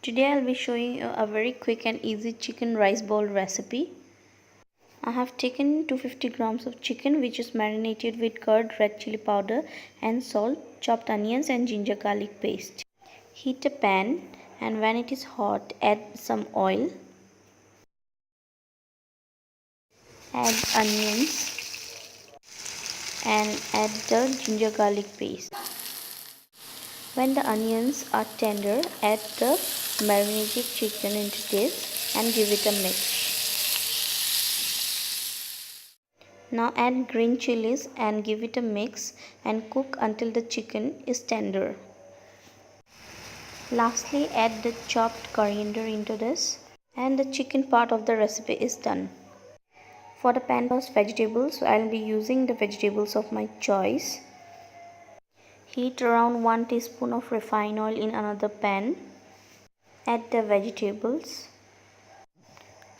Today I'll be showing you a very quick and easy chicken rice bowl recipe. I have taken 250 grams of chicken which is marinated with curd, red chili powder and salt, chopped onions and ginger garlic paste. Heat a pan and when it is hot add some oil. Add onions and add the ginger garlic paste. When the onions are tender, add the marinated chicken into this and give it a mix. Now add green chilies and give it a mix and cook until the chicken is tender. Lastly, add the chopped coriander into this and the chicken part of the recipe is done. For the pan tossed vegetables, I will be using the vegetables of my choice. Heat around 1 teaspoon of refined oil in another pan. Add the vegetables.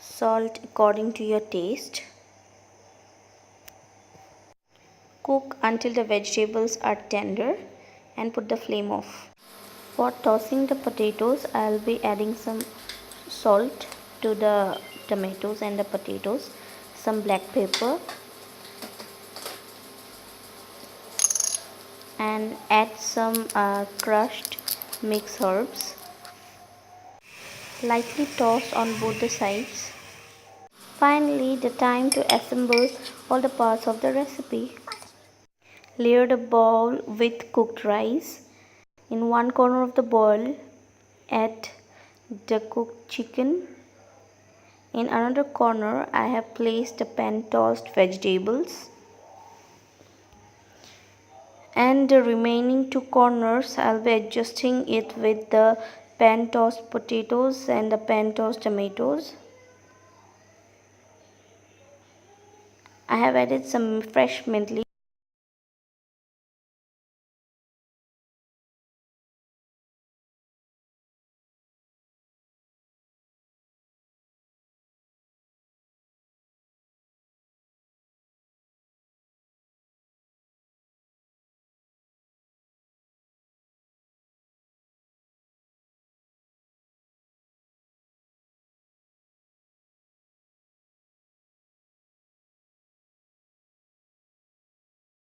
Salt according to your taste. Cook until the vegetables are tender and put the flame off. For tossing the potatoes, I will be adding some salt to the tomatoes and the potatoes, some black pepper and add some crushed mixed herbs. Lightly toss on both the sides. Finally, the time to assemble all the parts of the recipe. Layer the bowl with cooked rice. In one corner of the bowl, add the cooked chicken. In another corner, I have placed the pan tossed vegetables. And the remaining two corners, I'll be adjusting it with the pan tossed potatoes and the pan tossed tomatoes. I have added some fresh mint leaves.